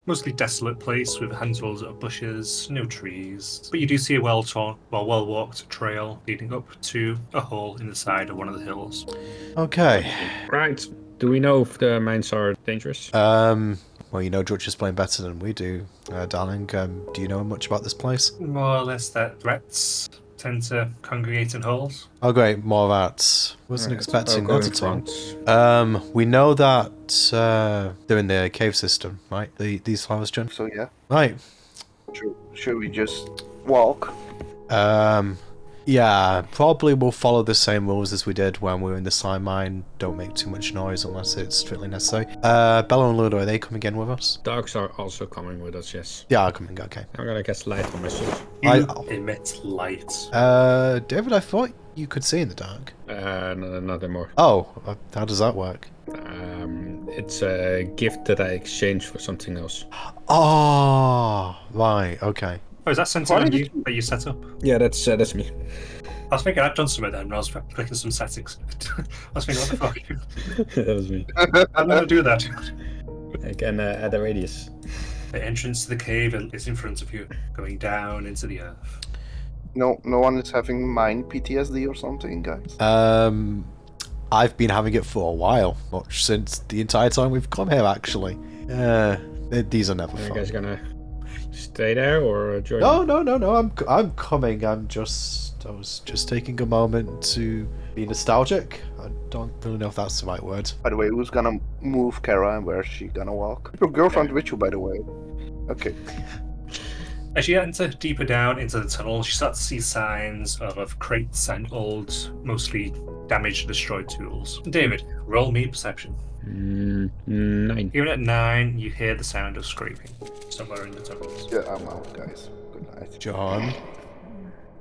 Mostly desolate place with handfuls of bushes, no trees. But you do see a well-walked trail leading up to a hole in the side of one of the hills. Okay. Right. Do we know if the mines are dangerous? Well, you know George is playing better than we do, darling. Do you know much about this place? More or less that threats tend to congregate in holes. Oh, great, more of that. Wasn't expecting that at all. Front. We know that they're in the cave system, right? These flowers, John? So yeah, Right. should we just walk? Yeah, probably we'll follow the same rules as we did when we were in the slime mine. Don't make too much noise unless it's strictly necessary. Bella and Ludo, are they coming in with us? Dogs are also coming with us, yes. Yeah, I'll come in, okay. I'm gonna get light on my suit. You emit light. David, I thought you could see in the dark. No, not anymore. Oh, how does that work? It's a gift that I exchanged for something else. Oh, right, okay. Oh, is that something that you set up? Yeah, that's me. I was thinking I'd done some of them, and I was clicking some settings. I was thinking, what the fuck? That was me. I'm gonna do that. I can add a radius. The entrance to the cave is in front of you, going down into the earth. No one is having mine PTSD or something, guys. I've been having it for a while, much since the entire time we've come here, actually. These are never Are you fun. guys gonna stay there or join? No. I'm coming. I was just taking a moment to be nostalgic. I don't really know if that's the right word. By the way, who's gonna move Kara and where's she gonna walk? Your girlfriend with you, by the way. Okay. As you enter deeper down into the tunnel, you start to see signs of crates and old, mostly damaged, destroyed tools. David, roll me perception. 9. Even at 9, you hear the sound of scraping somewhere in the tunnels. Yeah, I'm out, guys. Good night. John.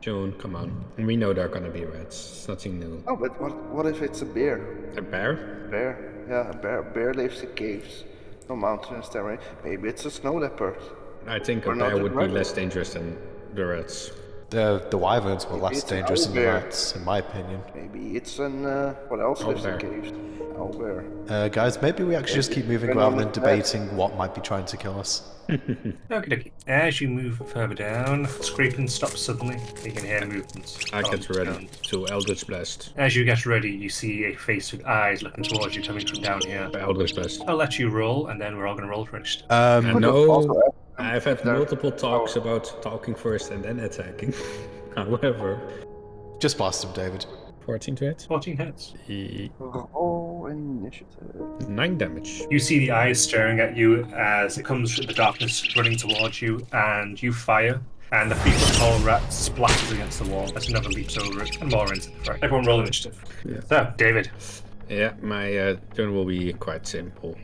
Joan, come on. We know there are gonna be rats. It's nothing new. Oh, but what if it's a bear? A bear? Bear? Yeah, a bear. Bear lives in caves. No mountains, terrain. Maybe it's a snow leopard. I think a Or not bear a would be rabbit. less dangerous than the rats. The wyverns were less It's an dangerous than the owlbear. rats, in my opinion. Maybe it's an what else lives in Owlbear. caves? Owlbear. Guys, maybe we actually just keep moving rather than debating what might be trying to kill us. Okay. As you move further down, scraping stops suddenly. You can hear movement. I from get the ready ground. to Eldritch Blast. As you get ready, you see a face with eyes looking towards you coming from down here. Eldritch Blast. I'll let you roll, and then we're all going to roll for initiative. I Also, know I've had there- multiple talks about talking first and then attacking. However, Just blast him, David. 14 to hit. 14 hits. Oh, initiative. 9 damage. You see the eyes staring at you as it comes from the darkness running towards you, and you fire, and the 3-foot-tall rat splashes against the wall as another leaps over it, and more into the fray. Everyone roll initiative. Yeah. So, David. Yeah, my turn will be quite simple.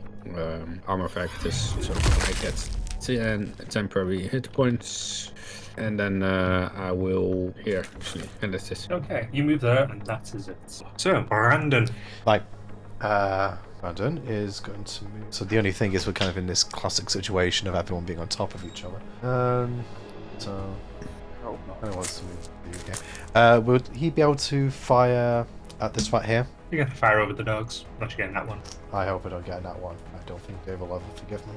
Armor factors, so I get 10 temporary hit points. And then I will here, actually, and that's it. Okay, you move there, and that is it. So, Brandon. Like, Brandon is going to move. So the only thing is we're kind of in this classic situation of everyone being on top of each other. So Oh no. I don't want to move again. Would he be able to fire at this right here? You're going to fire over the dogs. Not you getting that one. I hope I don't get that one. I don't think Dave will ever forgive me.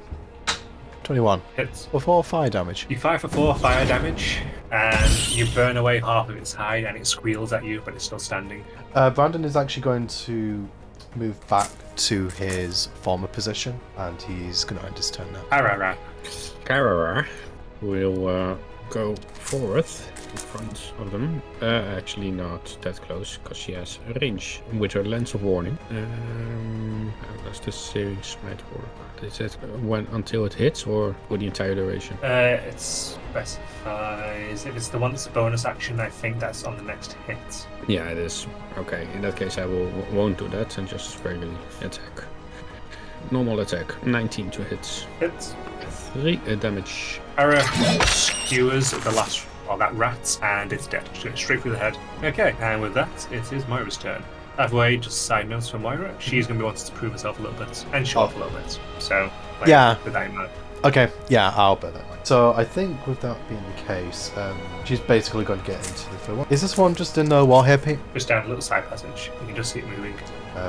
21. Hits. For 4 fire damage. You fire for 4 fire damage, and you burn away half of its hide, and it squeals at you, but it's still standing. Brandon is actually going to move back to his former position, and he's going to end his turn now. Arara. Karara will go forward in front of them. Actually, not that close, because she has a range with her lens of warning. How does this series smite work? Is it when until it hits, or for the entire duration? It specifies if it's the one that's a bonus action. I think that's on the next hit. Yeah, it is. Okay, in that case, I won't do that and just regularly attack. Normal attack, 19 to hit. Hits. 3 damage. Ara skewers that rat, and it's dead. Straight through the head. Okay, and with that, it is Moira's turn. By the way, just side notes for Moira, she's going to be wanting to prove herself a little bit, and show off a little bit. So, Yeah. with that in mind. Okay, yeah, I'll bear that in mind. So I think with that being the case, she's basically going to get into the third one. Is this one just in the wall here, Pete? Just down a little side passage. You can just see it moving.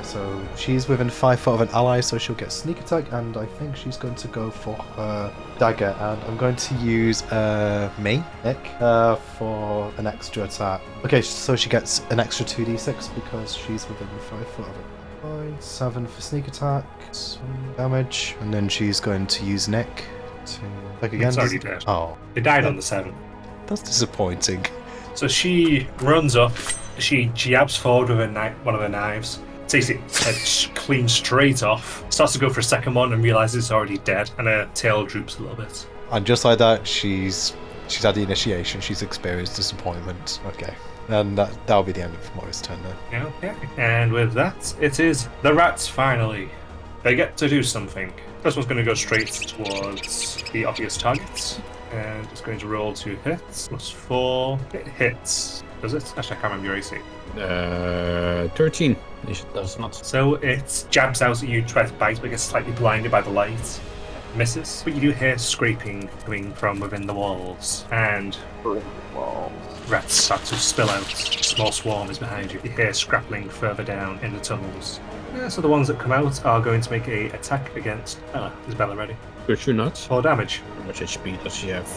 So she's within 5 foot of an ally, so she'll get sneak attack, and I think she's going to go for her dagger. And I'm going to use Nick, for an extra attack. Okay, so she gets an extra 2d6 because she's within 5 foot of it. 7 for sneak attack, some damage, and then she's going to use Nick to attack again. It's already dead. Oh, It died on the 7. that's disappointing. So she runs up, she jabs forward with one of her knives, takes it clean straight off, starts to go for a second one and realizes it's already dead, and her tail droops a little bit. And just like that, she's had the initiation. She's experienced disappointment. Okay, and that'll be the end of Moira's turn then. Okay. And with that, it is the rats finally. They get to do something. This one's going to go straight towards the obvious targets, and it's going to roll 2 hits, +4. It hits. Does it? Actually, I can't remember your AC. 13. It does not. So it jabs out at you, tries to bite, but gets slightly blinded by the light. Misses. But you do hear scraping coming from within the walls, and rats start to spill out. A small swarm is behind you. You hear scrappling further down in the tunnels. So the ones that come out are going to make a attack against Bella. Is Bella ready? Could you not? 4 damage. How much HP does she have?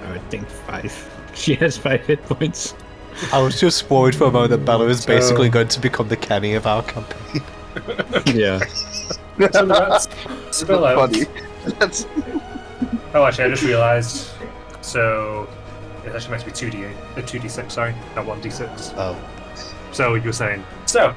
I think 5. She has 5 hit points. I was just worried for a moment that Bella is basically going to become the Kenny of our campaign. Yeah. So the rats spill out. Funny. That's Oh, actually, I just realised. So it actually makes me 2d6, sorry, not 1d6. Oh. So you were saying. So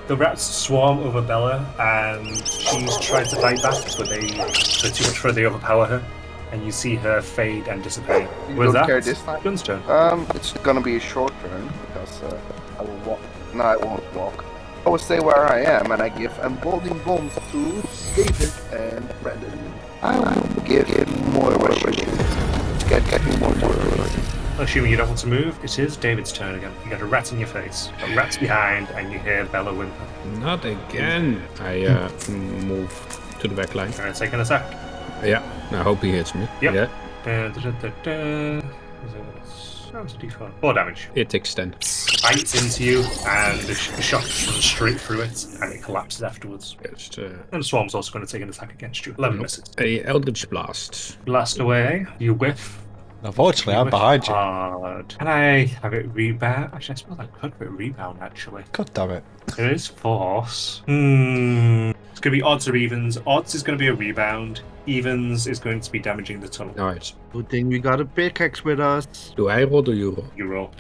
the rats swarm over Bella, and she's trying to fight back, but they're too much for her. They overpower her, and you see her fade and disappear. You With don't that, care this time? Gun's turn. It's gonna be a short turn because I will walk. No, I won't walk. I will stay where I am, and I give emboldening bombs to David and Brandon. I will give Moira get more. Assuming you don't want to move, it is David's turn again. You got a rat in your face, a rat's behind, and you hear Bella whimper. Not again. I move to the back line. Trying to take an attack. Yeah. I hope he hits me. Yep. Yeah. Sounds a d4. 4 damage. It takes 10. Bites into you, and the shot runs straight through it, and it collapses afterwards. Just, And the swarm's also going to take an attack against you. 11 misses. a Eldritch Blast. Blast away. You whiff. Unfortunately, I'm behind you. Hard. Can I have it rebound? Actually, I suppose I could have it rebound, actually. God damn it. It is force. It's going to be odds or evens. Odds is going to be a rebound. Evens is going to be damaging the tunnel. Alright. Good thing we got a pickaxe with us. Do I roll or you roll? You roll.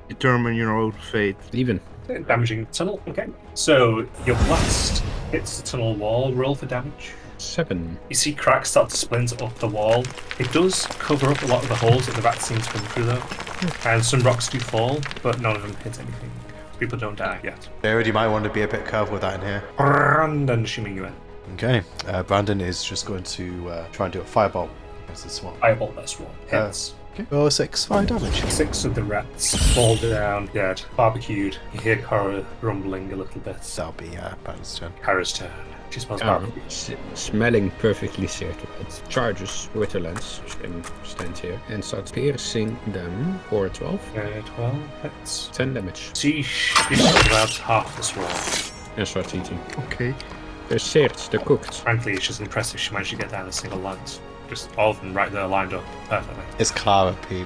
Determine your own fate. Even. Damaging the tunnel. Okay. So your blast hits the tunnel wall. Roll for damage. 7. You see cracks start to splint up the wall. It does cover up a lot of the holes that the rats seem to come through though. And some rocks do fall, but none of them hit anything. People don't die yet. David, you might want to be a bit careful with that in here. Brandon shimming you in. Okay. Brandon is just going to try and do a fireball against the swarm. Eyeball that swarm. Hits. Okay. Oh, 6 fire damage. 6 of the rats fall down dead, barbecued. You hear Kara rumbling a little bit. That'll be Brandon's turn. Kara's turn. She smells barbecue. Smelling perfectly certified. Charges with her lens. She can stand here and starts piercing them for 12. 12 hits. 10 damage. She shot about half the swarm. And starts eating. Okay. They're seared, they're cooked. Frankly, it's just impressive she managed to get down a single lance. Just all of them right there lined up perfectly. It's Clara, Pete.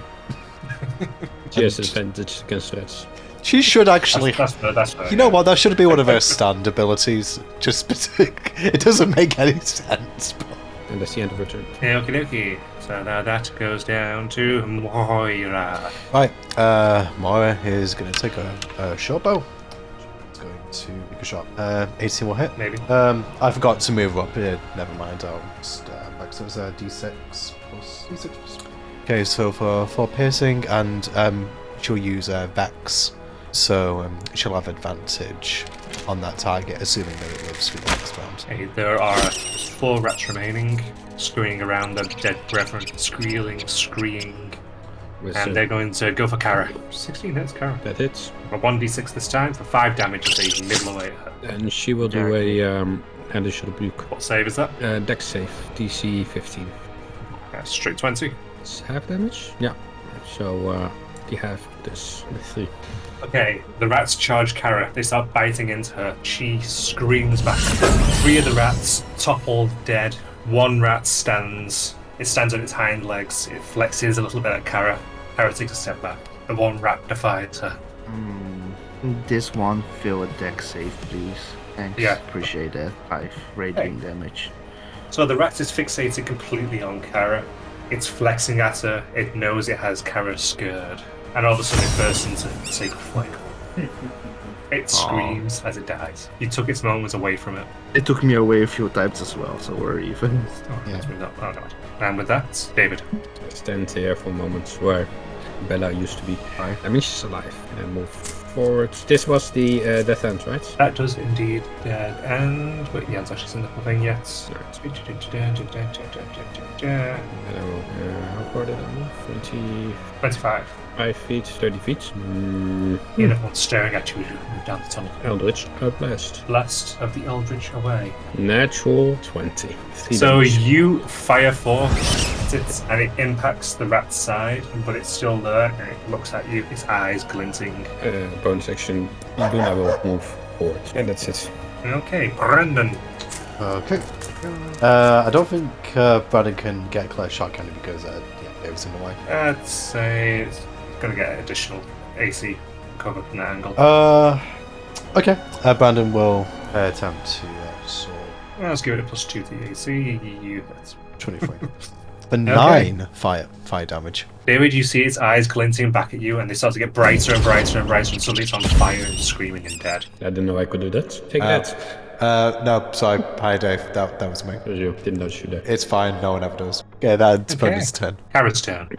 She has advantage against threats. She should actually. That's fair, You know what? That should be one of her stand abilities. Just it doesn't make any sense. But... And that's the end of her turn. Okie dokie. So now that goes down to Moira. Right. Moira is going to take a short bow. It's going to make a shot. 18 will hit. Maybe. I forgot to move up. Never mind. I'll just back. So it's a d6 plus d6 plus. Okay. So for piercing, and she'll use Vex. So she'll have advantage on that target, assuming that it lives through the next round. Okay, there are 4 rats remaining, scurrying around their dead brethren, squealing, screeing, and they're going to go for Kara. 16 hits, Kara. That hits. A 1d6 this time for 5 damage as they nibble away at her. And she will do a hellish rebuke. What save is that? Dex save, DC 15. Straight 20. It's half damage? Yeah. So the half of this. Let's see. Okay, the rats charge Kara. They start biting into her. She screams back. 3 of the rats topple dead. 1 rat stands. It stands on its hind legs. It flexes a little bit at Kara. Kara takes a step back. The 1 rat defies her. This one, feel a deck save, please. Thanks. Yeah. Appreciate that. 5 radiant damage. So the rat is fixated completely on Kara. It's flexing at her. It knows it has Kara scared. And all of a sudden it bursts into sacred flame. It screams as it dies. You took its moments away from it. It took me away a few times as well, so we're even. Oh, yeah. Oh god. And with that, David. I stand here for moments where Bella used to be. I mean, she's alive. And I move forward. This was the death end, right? That does indeed dead end, but yeah, it's actually in the whole thing yet. And I will, how far did I move? 25. 5 feet, 30 feet. Everyone's staring at you as you move down the tunnel. Eldritch Blast. Blast of the Eldritch away. Natural 20. So you fire forth it, and it impacts the rat's side, but it's still there, and it looks at you, its eyes glinting. Bonus action. Luna will move forward. And that's it. Okay, Brendan. Okay. I don't think Brandon can get Claire's shot cannon because David's in the way. I'd say it's going to get additional AC cover from that angle. Okay. Brandon will attempt to soar. Let's give it a +2 to the AC. That's 23. For 9 fire damage. David, you see its eyes glinting back at you, and they start to get brighter and brighter and brighter, and suddenly it's on fire and screaming and dead. I didn't know I could do that. Take that. No, sorry. Hi, Dave. That was me. Because you didn't know you there. It's fine. No one ever does. Yeah, that's Brandon's turn. Kara's turn.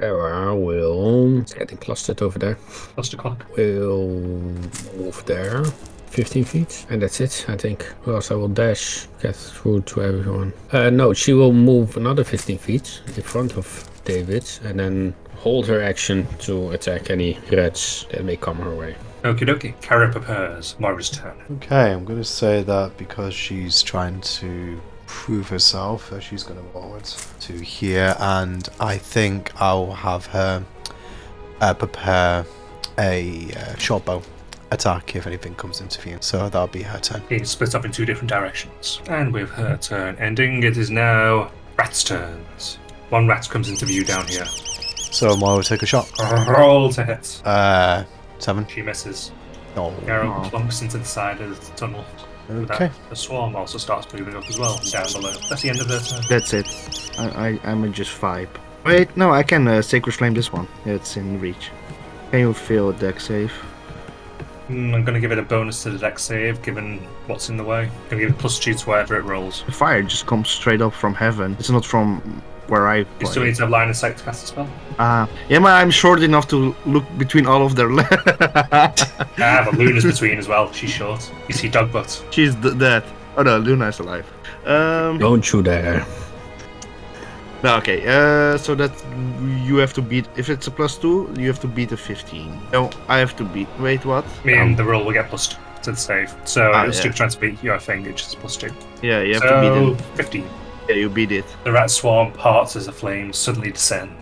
Kara will... It's getting clustered over there. Cluster clock. Will move there. 15 feet, and that's it, I think. Or else I will dash, get through to everyone. No, she will move another 15 feet in front of David, and then hold her action to attack any rats that may come her way. Okie dokie. Kara prepares. Moira's turn. Okay, I'm going to say that because she's trying to prove herself, she's going to forward to here, and I think I'll have her prepare a short bow attack if anything comes into view. So that'll be her turn. It's split up in 2 different directions. And with her turn ending, it is now rats' turns. 1 rat comes into view down here. So Moira will take a shot. Roll to hit. 7. She misses. Oh. Arrow plunks into the side of the tunnel. Okay. The swarm also starts moving up as well, down below. That's the end of their turn. That's it. I'm just 5. Wait, no, I can Sacred Flame this one. It's in reach. Can you feel a deck save? I'm going to give it a bonus to the dex save, given what's in the way. I'm going to give it +2 to whatever it rolls. The fire just comes straight up from heaven. It's not from where I play. You still need to have line of sight to cast a spell. Yeah, but I'm short enough to look between all of their legs. But Luna's between as well. She's short. You see Dogbutt. She's dead. Oh no, Luna's alive. Don't you dare. No, okay, so that you have to beat, if it's a +2, you have to beat a 15. No, I have to beat, wait, what? Me and the roll will get +2 to the save. So it's yeah. still trying to beat your thing, it's just +2. Yeah, you have to beat it. 15. Yeah, you beat it. The rat swarm parts as the flames suddenly descend.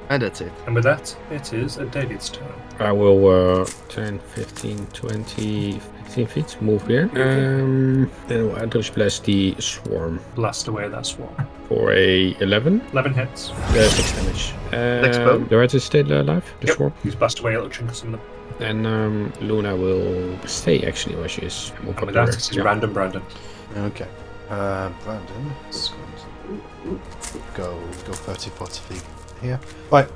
And that's it. And with that, it is David's turn. I will 10, 15, 20, 15 feet, move here. Then I'll just blast the swarm Blast away that swarm. for a 11. 11 hits. 6 damage. bow. The rat is still alive, the swarm. He's blast away a little chunk of some of them. And Luna will stay actually where she is. Move And up with that, there. it is random Brandon. Okay. Brandon is going to go 30, 40 feet here. Right.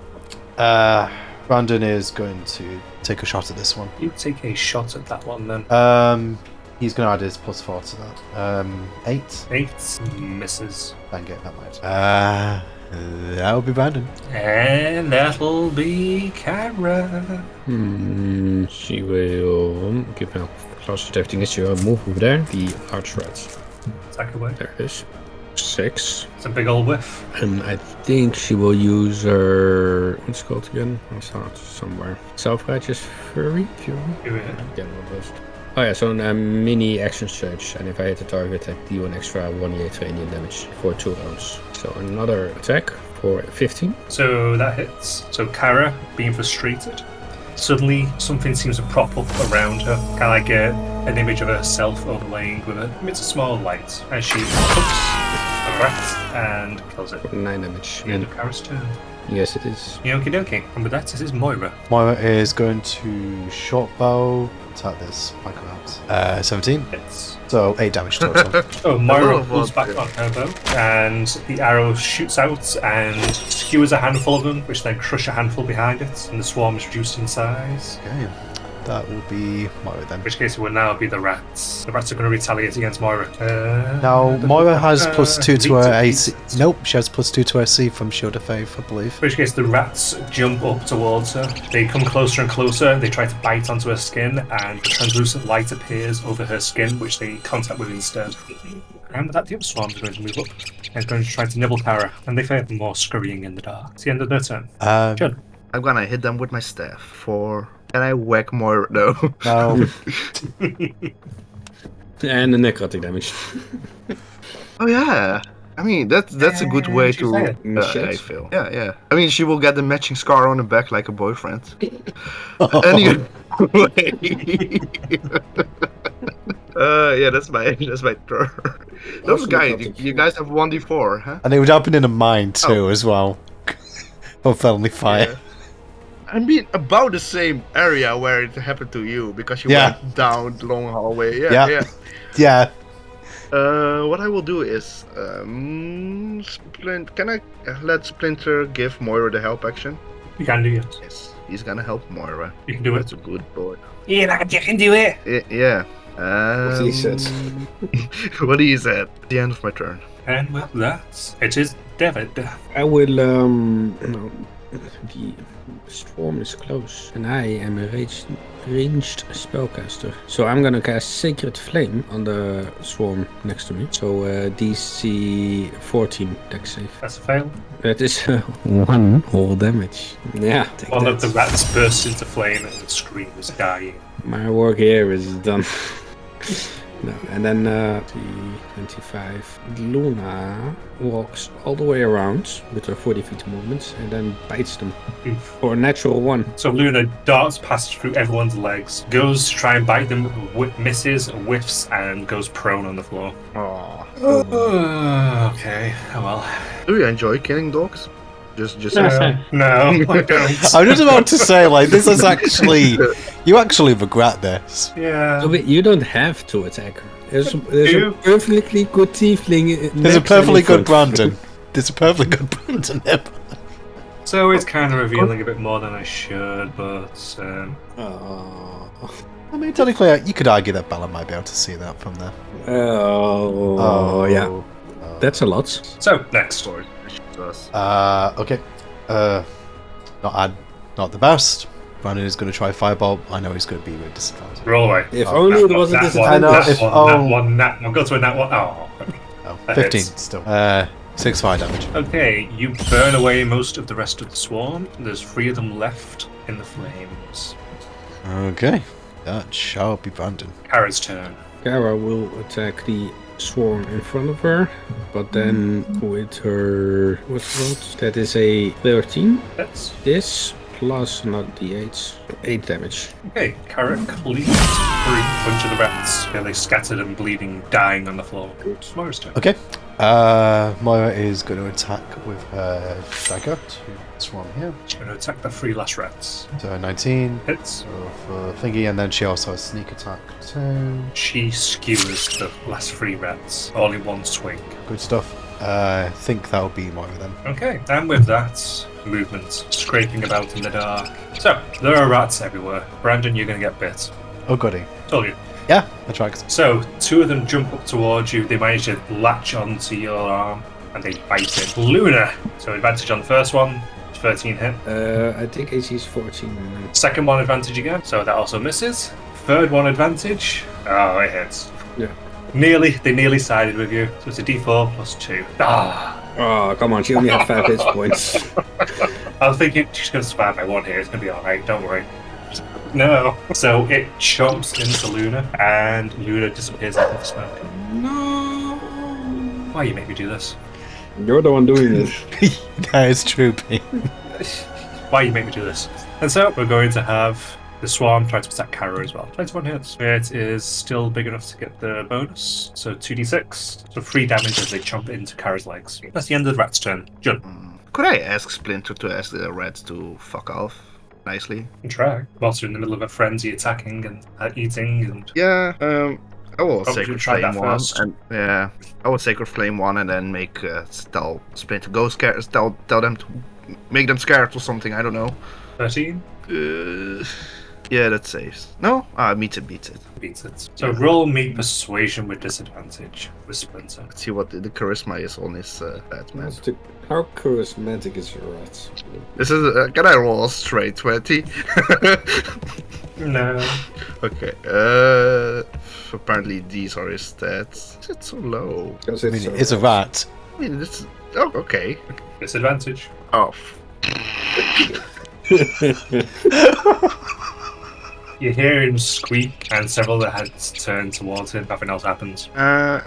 Brandon is going to take a shot at this one. You take a shot at that one then. He's going to add his +4 to that. 8. 8 misses. Dang it, that might. That'll be Brandon. And that'll be Kara. She will give now closer to everything. She will move over there. The large rat. Attack away. There it is. 6. It's a big old whiff. And I think she will use her... What's it called again? I saw it somewhere. Self-righteous fury? Give it. Yeah, one of those. Oh yeah, so a mini action surge. And if I hit the target, I deal an extra 1d8 radiant damage for 2 rounds. So So another attack for 15. So that hits. So Kara, being frustrated, suddenly something seems to prop up around her, kind of like an image of herself overlaying with it. It's a small light, and she hooks the rat and kills it. 9 damage. The end of Kara's turn. Yes, it is. Okie dokie. And with that, this is Moira. Moira is going to short bow attack this back around. 17. Hits. So 8 damage total. Oh, Moira Oh, pulls back on her bow, and the arrow shoots out and skewers a handful of them, which then crush a handful behind it, and the swarm is reduced in size. Okay. That will be Moira then. In which case it will now be the rats. The rats are going to retaliate against Moira. Now, Moira has +2 to her AC. beat. Nope, she has +2 to her C from Shield of Faith, I believe. In which case the rats jump up towards her. They come closer and closer. They try to bite onto her skin, and the translucent light appears over her skin, which they contact with instead. And with that, the other swarms are going to move up and going to try to nibble Kara, and they fail more scurrying in the dark. It's the end of their turn. John. I'm gonna hit them with my staff for. Can I whack more? No. No. And the necrotic damage. Oh yeah. I mean that's a good way she failed. to. I fail. Yeah. I mean she will get the matching scar on the back like a boyfriend. Anyway. Yeah, that's my turn. Those Also guys, necrotic. you guys have 1d4, huh? And it would happen in a mine too, as well. Of friendly fire. Yeah. I mean, about the same area where it happened to you because you Yeah. went down the long hallway. Yeah. Yeah. Yeah. What I will do is, can I let Splinter give Moira the help action? You can do it. Yes, he's gonna help Moira. You can do it. That's a good boy. Yeah, you can do it. Yeah. What he said. What he said. The end of my turn. And with that, it is David. I will, no, the storm is close, and I am a ranged spellcaster. So I'm gonna cast Sacred Flame on the swarm next to me. So DC 14 dex save. That's a fail. That is 1 whole damage. Yeah, take One that. of the rats bursts into flame and screams, dying. My work here is done. No, and then 25. Luna walks all the way around with her 40 feet movement and then bites them Oof. for a natural 1. So Luna darts past through everyone's legs, goes to try and bite them, misses, whiffs, and goes prone on the floor. Aww. Okay, oh well. Do you enjoy killing dogs? Just No, I don't. I was about to say, like, this is actually. You actually regret this. Yeah. So wait, you don't have to attack her. There's a perfectly good tiefling. There's a perfectly good Brandon. There's a perfectly good Brandon here. So it's kind of revealing a bit more than I should, but Oh. I mean, technically, you could argue that Bella might be able to see that from there. Oh, yeah. That's a lot. so next. Okay. Not the best. Brandon is going to try Fireball. I know he's going to be with disadvantage. Roll away. If Oh, only it Nat wasn't one, this. I know, nat if- one, oh. nat one, nat one. Go to a nat one. Oh. Oh, That 15 hits. still. 6 fire damage. Okay, you burn away most of the rest of the swarm. There's 3 of them left in the flames. Okay. That shall be Brandon. Kara's turn. Kara will attack the swarm in front of her, but then with her what's that is a 13. That's This plus not d8, 8 damage. okay. Kara cleaves through a bunch of the rats. They scattered and bleeding, dying on the floor. Good. Moira's turn. Okay. Moira is going to attack with her dagger to swarm here. She's going to attack the 3 last rats. So 19. Hits. So for thingy, and then she also has sneak attack too. She skewers the last 3 rats all in one swing. Good stuff. I think that'll be Moira then. Okay, and with that, movement, scraping about in the dark. So, there are rats everywhere. Brandon, you're going to get bit. Oh, goody. Told you. Yeah, attracts. So, 2 of them jump up towards you. They manage to latch onto your arm and they bite it. Luna! So, advantage on the first one. 13 hit. I think AC is 14. Second one, advantage again. So, that also misses. Third one, advantage. Oh, it hits. Yeah. They nearly sided with you. So, it's a d4 plus 2. Ah! Oh, come on, she only had 5 hit points. I was thinking she's going to survive by 1 here. It's going to be alright. Don't worry. No. So it chomps into Luna, and Luna disappears into the smoke. No. Why you make me do this? You're the one doing this. That is true, Pete. Why you make me do this? And so we're going to have the swarm try to attack Kara as well. 21 hits. It is still big enough to get the bonus. So 2d6. So 3 damage as they chomp into Kara's legs. That's the end of the rat's turn. Jun. Could I ask Splinter to ask the rats to fuck off nicely? Try. Whilst you're in the middle of a frenzy attacking and eating and... Yeah, I will Probably Sacred try that Flame one. first. And, yeah, I will Sacred Flame one and then make tell Splinter go scare, tell them to make them scared or something, I don't know. 13 Yeah, that saves. No? Meets it. beats it. So roll me persuasion with disadvantage with Splinter. Let's see what the charisma is on this Batman. How charismatic is your rat? This is, can I roll a straight 20? No. Okay, apparently these are his stats. Is it so low? Because I mean, it is a rat. I mean, this is, oh, okay. Disadvantage. Oh, You hear him squeak and several of the heads turn towards him. Nothing else happens.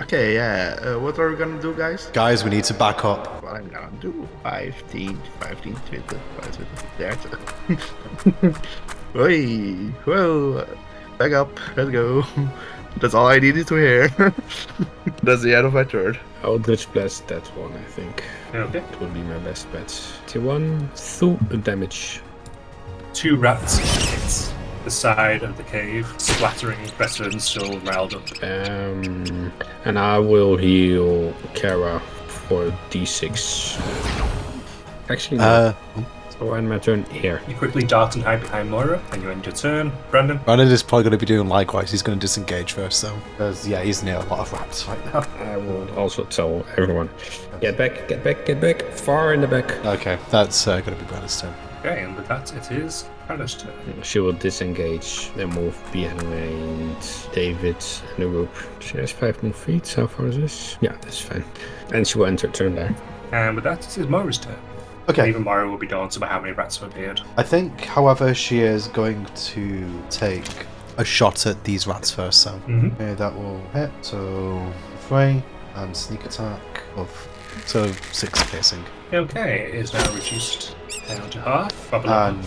okay, yeah. What are we gonna do, guys? Guys, we need to back up. What I'm gonna do? 15, 20. There. Oi, well, back up. Let's go. That's all I needed to hear. That's the end of my turn. Eldritch Blast that one, I think. Okay. It would be my best bet. T1, 2 damage. 2 rats hit the side of the cave, splattering veterans still riled up. And I will heal Kara for D6. Actually, no. So I end my turn here. You quickly dart and hide behind Moira, and you end your turn. Brandon? Brandon is probably going to be doing likewise. He's going to disengage first, though. Because, yeah, he's near a lot of rats right now. I will also tell everyone, get back, far in the back. Okay, that's going to be Brandon's turn. Okay, and with that, it is Kara's turn. She will disengage, then move behind David and the group. She has 5 more feet. How far is this? Yeah, that's fine. And she will enter turn there. And with that, it is Moira's turn. Okay. Even Moira will be daunted by how many rats have appeared. I think, however, she is going to take a shot at these rats first, so. Okay, that will hit. So 3 and sneak attack of 6 piercing. Okay, it is now reduced down to half. And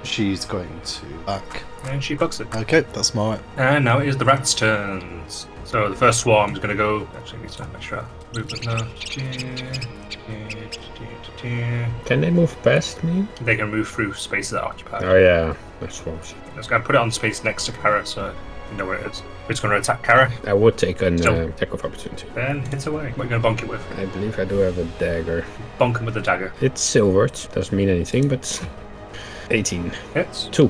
she's going to back. And she bugs it. Okay, that's more. And now it is the rats' turns. So the first swarm is going to go. Actually, I need to have extra movement now. Can they move past me? They can move through spaces that are occupied. Oh yeah, that's what. I'm just going to put it on space next to Kara so you know where it is. It's going to attack Kara. I would take an So- attack of opportunity. Then hit away. What are you going to bonk it with? I believe I do have a dagger. Bonk him with the dagger. It's silvered, doesn't mean anything, but 18. Hits. 2.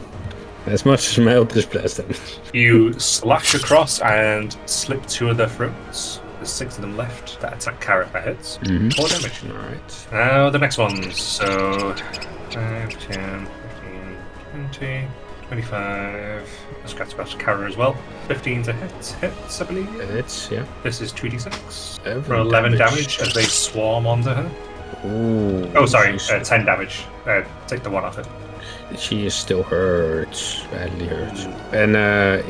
As much as my Eldritch Blast damage. You slash across and slip 2 of their throats. There's 6 of them left that attack Kara that hits. 4 damage. Alright. Now the next ones. So 5, 10, 15, 20, 25. Let's get across Kara as well. 15 to hits, I believe. Hits, yeah. This is 2d6 11 for 11 damage as they swarm onto her. Ooh. Oh, sorry, she's- 10 damage. Take the 1 off it. She is still hurt, badly hurt. And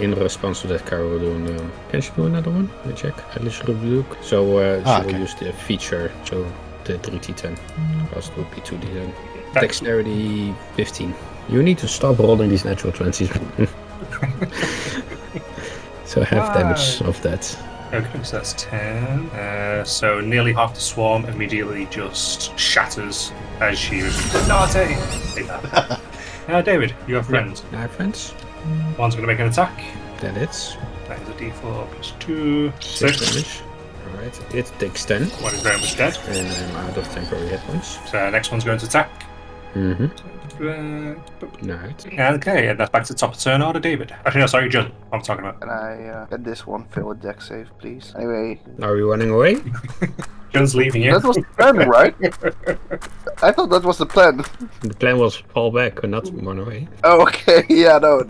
in response to that, Kara will do can she do another one? Let me check. At least she'll do. So she will use the feature, so the 3d10. Else it would be 2d10. Dexterity 15. You need to stop rolling these natural 20s. So half damage of that. Okay, so that's 10. So nearly half the swarm immediately just shatters as she repeats, Naughty! Take that. David, you have friends. I have friends. One's going to make an attack. That hits. That is a d4 plus 2. 6 6. damage. Alright, it takes 10. One is very much dead. And I'm out of temporary hit points. So next one's going to attack. Mm-hmm. Boop. Alright. Okay, and that's back to the top of turn order, David. Actually, no, sorry, John. I'm talking about. Can I get this one fail a deck save, please? Anyway, Are we running away? John's leaving you. that was the plan, right? I thought that was the plan. The plan was fall back and not run away. Oh, okay, yeah, no.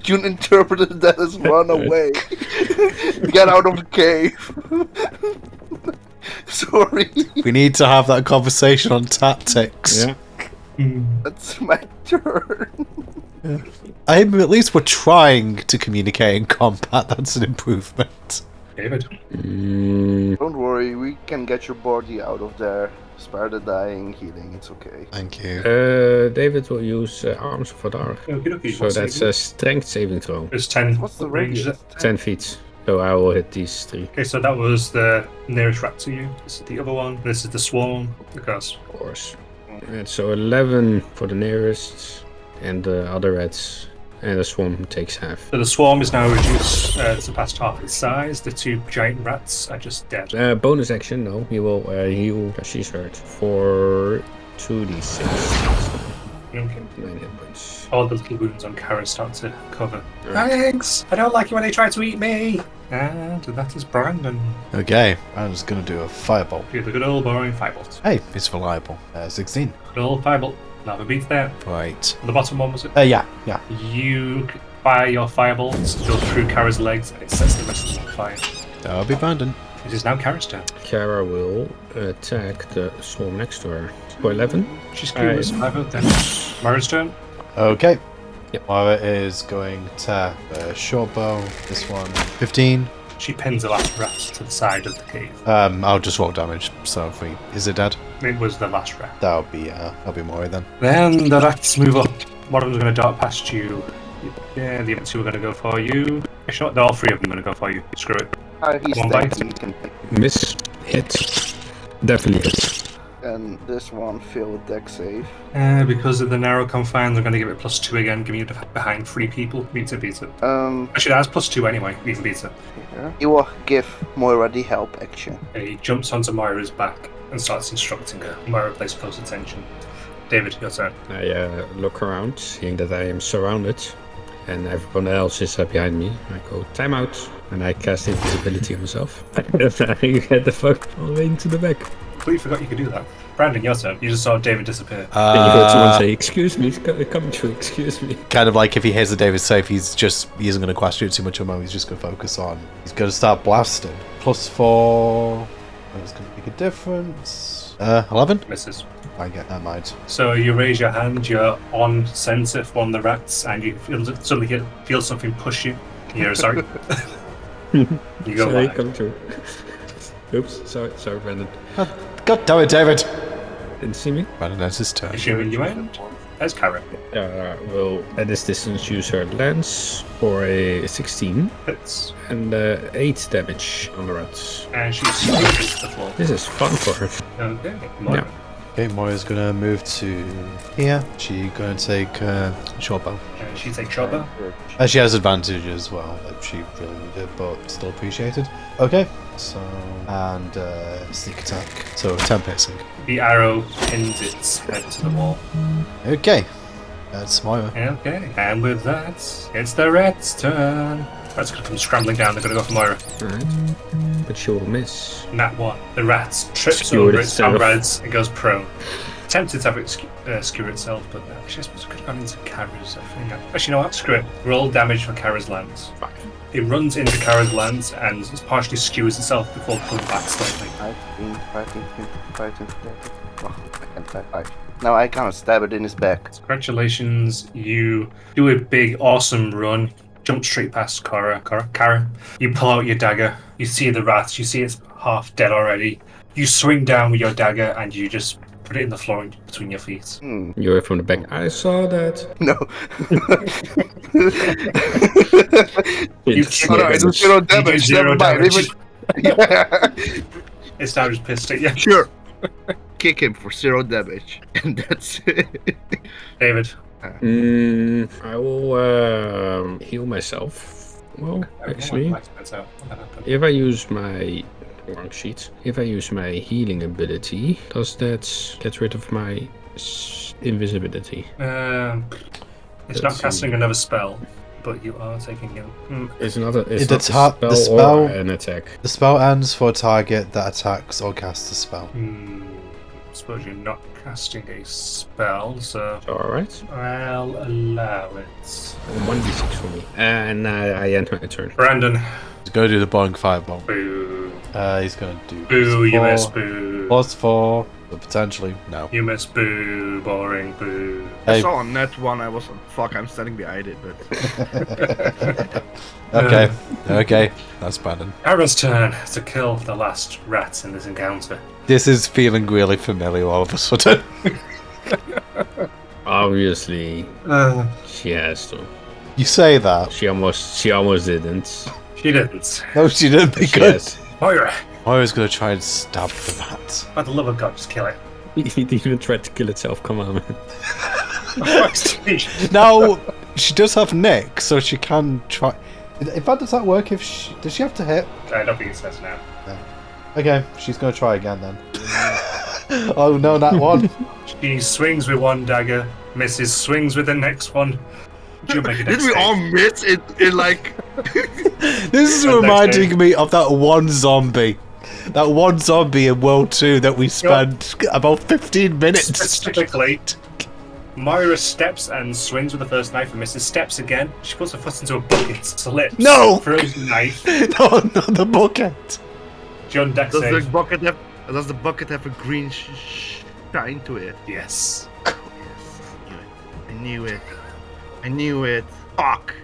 June interpreted that as run away. Get out of the cave. Sorry. We need to have that conversation on tactics. Yeah. That's my turn. At least we're trying to communicate in combat. That's an improvement. David. Don't worry, we can get your body out of there. Spare the dying, healing, it's okay. Thank you. David will use Arms of Adar. Okey-dokey, So what's that's it? a strength saving throw. It's 10. What's the range, is radius? it? 10 feet. So I will hit these 3. Okay, so that was the nearest rat to you. This is the other one. This is the swarm. Because Of course. And so 11 for the nearest, and the other rats, and the swarm takes half. so the swarm is now reduced to past half its size. The 2 giant rats are just dead. Bonus action, no. He will heal, because she's hurt, for 2d6. Okay. 9 hit points. All the little wounds on Kara start to cover. Right. Thanks! I don't like it when they try to eat me! And that is Brandon. Okay, I'm just gonna do a firebolt. Do the good old boring firebolt. Hey, it's reliable. 16. Good old firebolt. Never beats there. Right. The bottom one was it? Yeah. You fire your firebolt, go through Kara's legs, and it sets the rest of them on fire. That'll be Brandon. It is now Kara's turn. Kara will attack the swarm next to her. For 11. She's curious. Then Mara's turn. Okay. Yep. Mara is going to short bow. This one. 15. She pins the last rat to the side of the cave. I'll just roll damage. So if we is it dead? It was the last rat. That'll be Mara then. Then the rats move up. One of them's going to dart past you. Yeah, the other 2 are going to go for you. Actually, all 3 of them are going to go for you. Screw it. He's One tanky, bite. he can take. Miss. Hit. Definitely hit. And this one failed deck save. Because of the narrow confine, they're going to give it +2 again, giving you behind 3 people. Beats it. Actually, that has +2 anyway. Even beats it. Yeah. He will give Moira the help action. He jumps onto Moira's back and starts instructing her. Moira plays close attention. David, your turn. I look around, seeing that I am surrounded, and everyone else is behind me. I go, time out, and I cast invisibility on myself. And I get the fuck all the way into the back. Completely forgot you could do that. Brandon, your turn. You just saw David disappear. And you heard someone say, excuse me, come true, excuse me. Kind of like if he hears the David safe, he isn't going to question it too much at the moment. He's just going to focus on. He's going to start blasting. +4. That's going to make a difference. 11. Misses. I get that mind. So you raise your hand, you're on center for one of the rats, and you suddenly feel something push you. You're sorry. You go Sorry, back. come true. Oops, sorry, Brandon. God damn it, David! Didn't see me? Brandon, that's his turn. Assuming you end. There's Kara. Will at this distance use her lance for a 16 Hits. and 8 damage on the rats. And she screeches to the floor. This is fun for her. Okay. Moira. Okay, Moira's going to move to here. She's going to take short bow. And she takes shot bow. She has advantage as well, that she really needed, but still appreciated. Okay, so, and sneak attack. So 10 piercing. The arrow pins its head to the wall. Okay, that's Moira. Okay. And with that, it's the rat's turn. Rats gonna come scrambling down. They're gonna go for Moira. Alright. But she will miss. Nat 1. The rat trips Skewered over its itself. comrades and goes prone. Tempted to have it skewer itself, but actually I suppose it could have gone into Kara's, I think. Actually, you know what? Screw it. Roll damage for Kara's lance. Fine. It runs into Kara's lance and partially skewers itself before pulling back slightly. 15. Oh, I can't type. Now I can't stab it in his back. Congratulations, you do a big, awesome run. Jump straight past Kara. You pull out your dagger. You see the rat. You see it's half dead already. You swing down with your dagger and you just put it in the floor between your feet. You hear from the back. I saw that. No. You Oh, no, it's a zero damage. zero Never mind. damage. Yeah. It's now just pissed at you. Sure. Kick him for 0 damage. And that's it. David. I will heal myself. Well, actually, if I use my wrong sheet, if I use my healing ability, does that get rid of my invisibility? It's not casting another spell, but you are taking it. It's not a It's it's a not a the spell spell- or an attack. The spell ends for a target that attacks or casts a spell. I suppose you're not casting a spell, so Alright. I'll allow it. 1d6 for me. And I end my turn. Brandon. He's going to do the boring fireball. Boo. He's going to do Boo, you +4, miss. Boo. +4, But potentially, no. You miss. Boo. Boring. Boo. I Hey. saw on net one. I was fuck. I'm standing behind it, but Okay, that's Brandon. Ara's turn to kill the last rats in this encounter. This is feeling really familiar all of a sudden. Obviously, she has to. You say that. She almost didn't. She didn't. No, she didn't be She good. has. Moira, Moira's gonna try and stab the rat. by the love of God, just kill it. It even tried to kill itself. Come on, man. Now, she does have Nick, so she can try. In fact, does that work if she... Does she have to hit? I don't think it says now. Okay, she's gonna try again then. Oh no, that one. She swings with one dagger, misses, swings with the next one. She'll make a did dex we save. all miss it? In like, This is reminding me of that one zombie. That one zombie in World 2 that we spent about 15 minutes. Specifically, Moira steps and swings with the first knife and misses. Steps again. She puts her foot into a bucket, slips. No! Throws the knife. No, not the bucket. John dex does save. the bucket have a green shine to it? Yes. Yes, I knew it. I knew it. Fuck.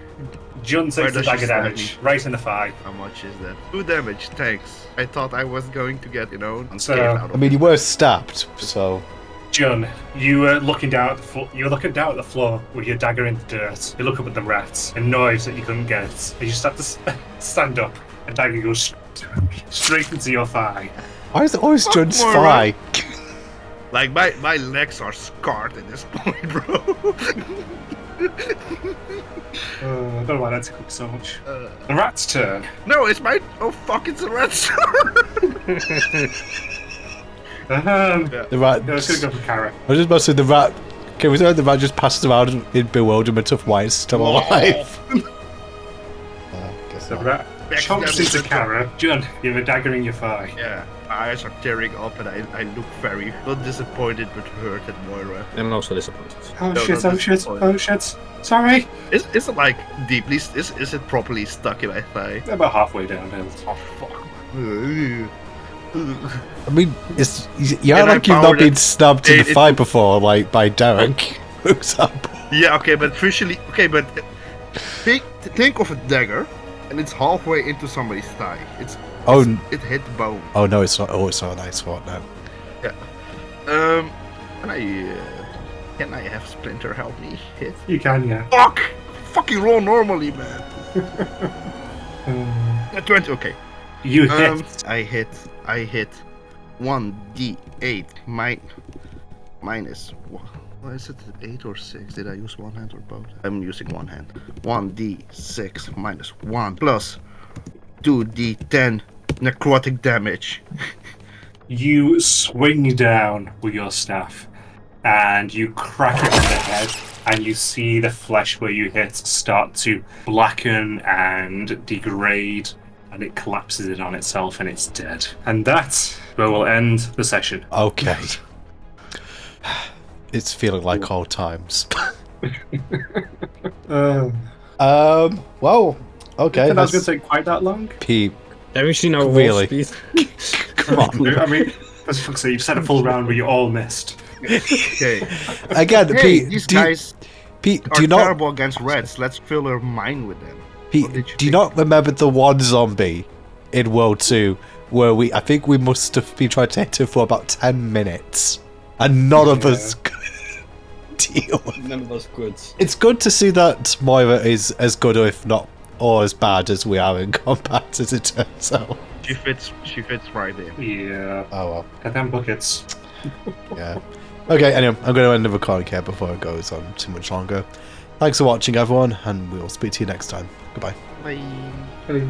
John Where takes the does she dagger stab damage, right in the thigh. How much is that? 2 damage. Thanks. I thought I was going to get unscathed So- out of I mean, you were stabbed, so... John, you were looking down at the floor. You were looking down at the floor with your dagger in the dirt. You look up at the rat, annoyed that you couldn't get it. And you start to stand up, and dagger goes straight into your thigh. Why is it always Fuck John's Moira. thigh? Like my legs are scarred at this point, bro. I don't know why that took me so much. The rat's turn. No, it's my. Oh fuck! It's a red sword. The rat... I was gonna go for Kara. I was just about to say the rat... Okay, we said the rat just passes around in bewilderment of why it's still alive. Guess The not. rat chomps into Kara. John, you have a dagger in your thigh. Yeah, my eyes are tearing up, and I look very not disappointed but hurt at Moira. And also disappointed. Oh No, shit! not Oh shit! disappointed. Oh shit! Sorry. Is it like deeply? Is it properly stuck in my thigh? About halfway downhill. Oh fuck! I mean, it's... You And act I like you've not powered been it. stabbed in the It- thigh before, like, by Derek, for example. Yeah, okay, but visually, okay, but think of a dagger, and it's halfway into somebody's thigh. Oh, It hit the bone. oh no, it's not. Oh, it's not a nice spot now. Can I have Splinter help me hit? You can, yeah. Fuck! Fucking roll normally, man. 20. Okay. You hit. I hit 1d8 minus. What is it? 8 or 6? Did I use one hand or both? I'm using one hand. 1d6 minus 1 plus 2d10 necrotic damage. You swing down with your staff, and you crack it in the head, and you see the flesh where you hit start to blacken and degrade, and it collapses in on itself, and it's dead. And that's where we'll end the session. Okay. It's feeling like old times. Well, okay. That's going to take quite that long. Pete, Have you seen our Really? wall speed? come on. I mean, as fuck's sake, you've said a full round where you all missed. Okay. Again, Hey, Pete, these do you, guys Pete, are do you not, terrible against reds. Let's fill our mind with them. Pete, What did you do you think? not remember the one zombie in World 2 where I think we must have been trying to hit him for about 10 minutes, and none of us could deal with it. None of us could. It's good to see that Moira is as good, or if not, or as bad as we are in combat, as it turns out. She fits right in. Yeah. Oh well, Goddamn buckets. yeah. Okay, anyway, I'm going to end the recording here before it goes on too much longer. Thanks for watching, everyone, and we'll speak to you next time. Goodbye. Bye. Hello.